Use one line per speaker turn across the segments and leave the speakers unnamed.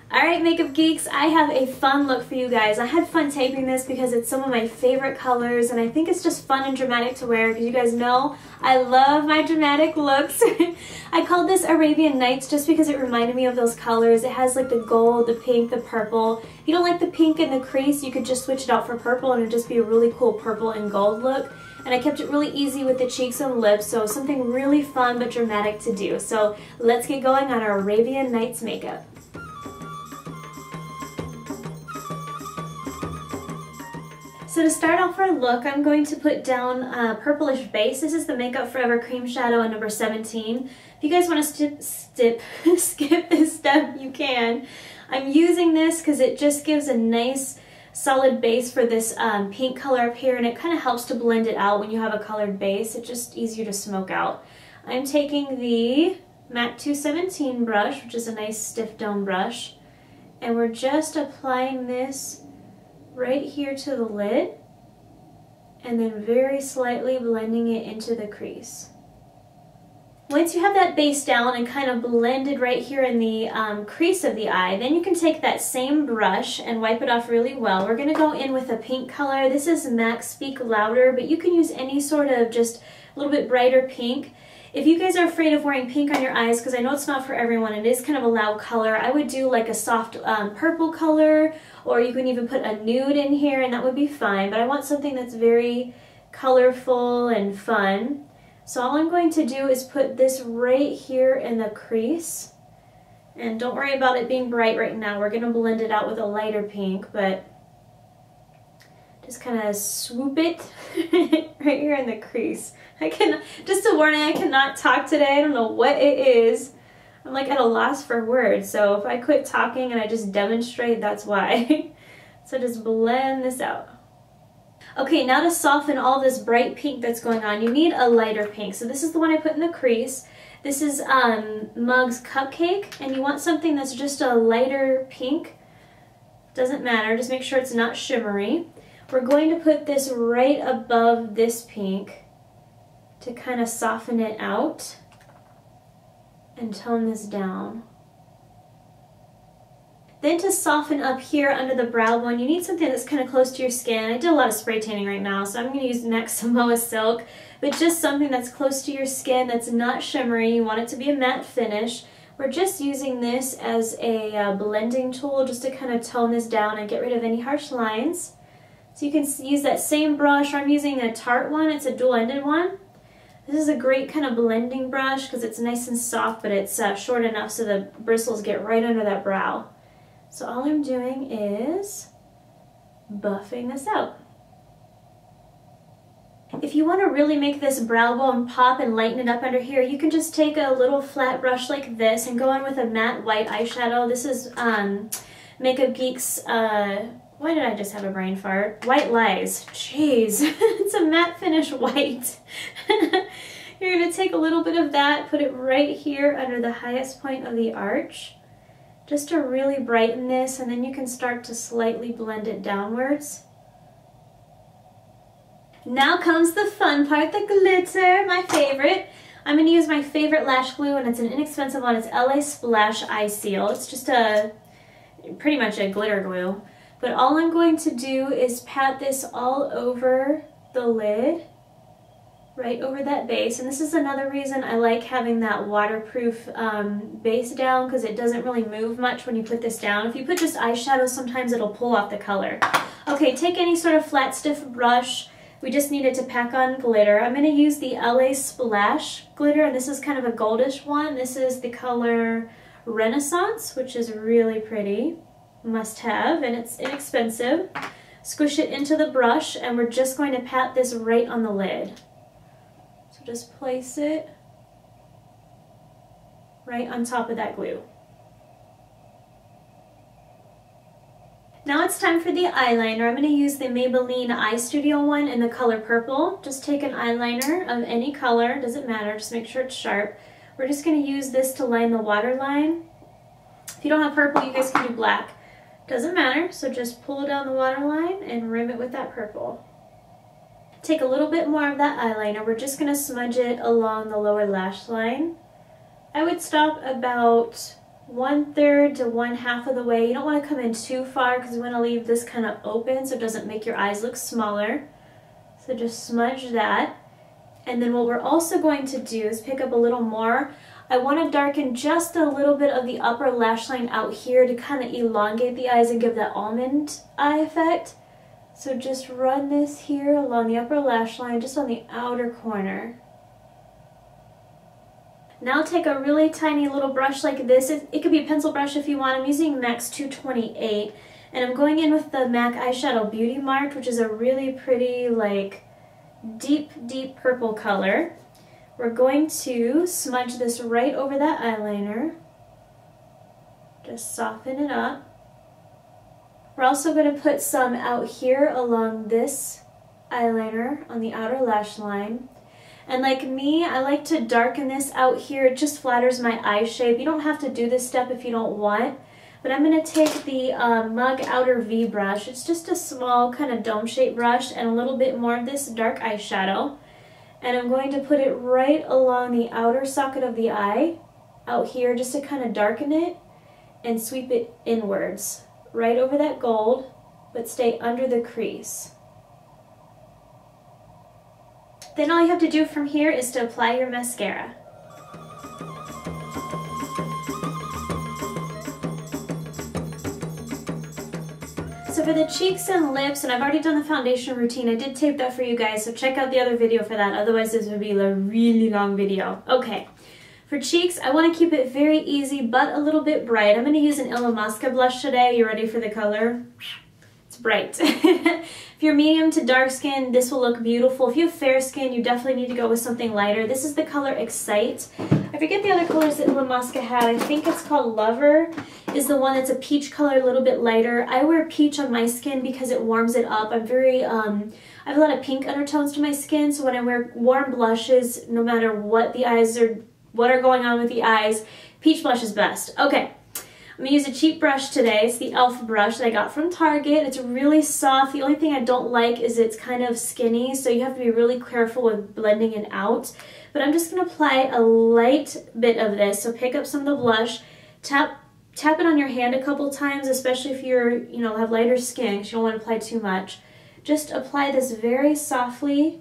Alright, makeup geeks, I have a fun look for you guys. I had fun taping this because it's some of my favorite colors and I think it's just fun and dramatic to wear because you guys know I love my dramatic looks. I called this Arabian Nights just because it reminded me of those colors. It has like the gold, the pink, the purple. If you don't like the pink and the crease, you could just switch it out for purple and it would just be a really cool purple and gold look. And I kept it really easy with the cheeks and lips, so something really fun but dramatic to do. So let's get going on our Arabian Nights makeup. So to start off our look, I'm going to put down a purplish base. This is the Makeup Forever Cream Shadow in number 17. If you guys want to skip this step, you can. I'm using this because it just gives a nice solid base for this pink color up here, and it kind of helps to blend it out when you have a colored base. It's just easier to smoke out. I'm taking the MAC 217 brush, which is a nice stiff dome brush, and we're just applying this right here to the lid and then very slightly blending it into the crease. Once you have that base down and kind of blended right here in the crease of the eye, then you can take that same brush and wipe it off really well. We're going to go in with a pink color. This is MAC Speak Louder, but you can use any sort of just a little bit brighter pink. If you guys are afraid of wearing pink on your eyes, because I know it's not for everyone, it is kind of a loud color, I would do like a soft purple color, or you can even put a nude in here and that would be fine, but I want something that's very colorful and fun. So all I'm going to do is put this right here in the crease, and don't worry about it being bright right now. We're going to blend it out with a lighter pink, but just kind of swoop it right here in the crease. Just a warning, I cannot talk today. I don't know what it is. I'm like at a loss for words. So if I quit talking and I just demonstrate, that's why. So just blend this out. Okay, now to soften all this bright pink that's going on, you need a lighter pink. So this is the one I put in the crease. This is Mug's Cupcake, and you want something that's just a lighter pink. Doesn't matter, just make sure it's not shimmery. We're going to put this right above this pink to kind of soften it out and tone this down. Then to soften up here under the brow bone, you need something that's kind of close to your skin. I did a lot of spray tanning right now, so I'm going to use MAC Samoa Silk, but just something that's close to your skin that's not shimmery. You want it to be a matte finish. We're just using this as a blending tool just to kind of tone this down and get rid of any harsh lines. So you can use that same brush, or I'm using a Tarte one, it's a dual-ended one. This is a great kind of blending brush because it's nice and soft, but it's short enough so the bristles get right under that brow. So all I'm doing is buffing this out. If you want to really make this brow bone pop and lighten it up under here, you can just take a little flat brush like this and go in with a matte white eyeshadow. This is Makeup Geek's, why did I just have a brain fart? White Lies. Jeez, it's a matte finish white. You're going to take a little bit of that, put it right here under the highest point of the arch, just to really brighten this, and then you can start to slightly blend it downwards. Now comes the fun part, the glitter, my favorite. I'm going to use my favorite lash glue, and it's an inexpensive one. It's LASplash Eye Seal. It's just pretty much a glitter glue. But all I'm going to do is pat this all over the lid, right over that base. And this is another reason I like having that waterproof base down, because it doesn't really move much when you put this down. If you put just eyeshadow, sometimes it'll pull off the color. Okay, take any sort of flat, stiff brush. We just needed to pack on glitter. I'm going to use the LASplash glitter, and this is kind of a goldish one. This is the color Renaissance, which is really pretty. Must have, and it's inexpensive. Squish it into the brush, and we're just going to pat this right on the lid. So just place it right on top of that glue. Now it's time for the eyeliner. I'm going to use the Maybelline Eye Studio one in the color purple. Just take an eyeliner of any color, doesn't matter, just make sure it's sharp. We're just going to use this to line the waterline. If you don't have purple, you guys can do black. Doesn't matter, so just pull down the waterline and rim it with that purple. Take a little bit more of that eyeliner. We're just going to smudge it along the lower lash line. I would stop about 1/3 to 1/2 of the way. You don't want to come in too far because you want to leave this kind of open so it doesn't make your eyes look smaller. So just smudge that. And then what we're also going to do is pick up a little more. I want to darken just a little bit of the upper lash line out here to kind of elongate the eyes and give that almond eye effect. So just run this here along the upper lash line, just on the outer corner. Now take a really tiny little brush like this. It could be a pencil brush if you want. I'm using MAC's 228. And I'm going in with the MAC Eyeshadow Beauty Marked, which is a really pretty, like, deep, deep purple color. We're going to smudge this right over that eyeliner. Just soften it up. We're also going to put some out here along this eyeliner on the outer lash line. And like me, I like to darken this out here. It just flatters my eye shape. You don't have to do this step if you don't want. But I'm going to take the Mug Outer V brush. It's just a small kind of dome-shaped brush and a little bit more of this dark eyeshadow. And I'm going to put it right along the outer socket of the eye, out here, just to kind of darken it and sweep it inwards, right over that gold, but stay under the crease. Then all you have to do from here is to apply your mascara. So for the cheeks and lips, and I've already done the foundation routine, I did tape that for you guys, so check out the other video for that, otherwise this would be a really long video. Okay, for cheeks, I want to keep it very easy, but a little bit bright. I'm going to use an Illamasqua blush today. You ready for the color? It's bright. If you're medium to dark skin, this will look beautiful. If you have fair skin, you definitely need to go with something lighter. This is the color Excite. I forget the other colors that Illamasqua had. I think it's called Lover, is the one that's a peach color, a little bit lighter. I wear peach on my skin because it warms it up. I'm very, I have a lot of pink undertones to my skin, so when I wear warm blushes, no matter what the eyes are, what are going on with the eyes, peach blush is best. Okay. I'm going to use a cheap brush today. It's the e.l.f. brush that I got from Target. It's really soft. The only thing I don't like is it's kind of skinny, so you have to be really careful with blending it out. But I'm just going to apply a light bit of this. So pick up some of the blush, tap it on your hand a couple times, especially if you're, have lighter skin, because you don't want to apply too much. Just apply this very softly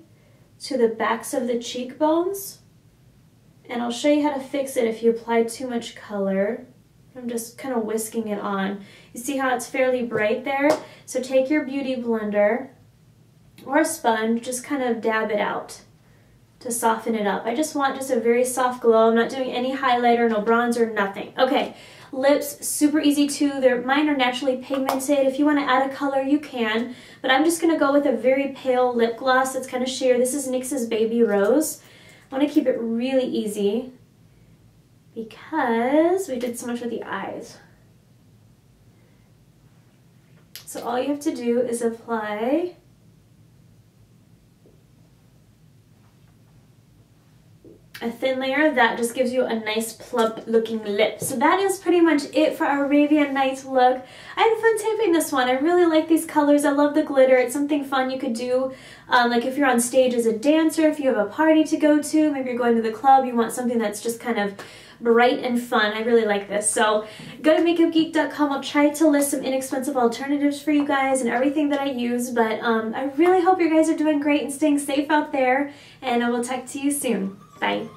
to the backs of the cheekbones. And I'll show you how to fix it if you apply too much color. I'm just kind of whisking it on. You see how it's fairly bright there? So take your beauty blender or a sponge, just kind of dab it out to soften it up. I just want just a very soft glow. I'm not doing any highlighter, no bronzer, nothing. Okay, lips, super easy too. Mine are naturally pigmented. If you want to add a color, you can. But I'm just going to go with a very pale lip gloss that's kind of sheer. This is NYX's Baby Rose. I want to keep it really easy, because we did so much with the eyes. So all you have to do is apply a thin layer of that. Just gives you a nice plump looking lip. So that is pretty much it for our Arabian Nights look. I had fun taping this one. I really like these colors. I love the glitter. It's something fun you could do, like if you're on stage as a dancer, if you have a party to go to, maybe you're going to the club, you want something that's just kind of bright and fun. I really like this. So go to makeupgeek.com. I'll try to list some inexpensive alternatives for you guys and everything that I use, but I really hope you guys are doing great and staying safe out there, and I will talk to you soon. Bye.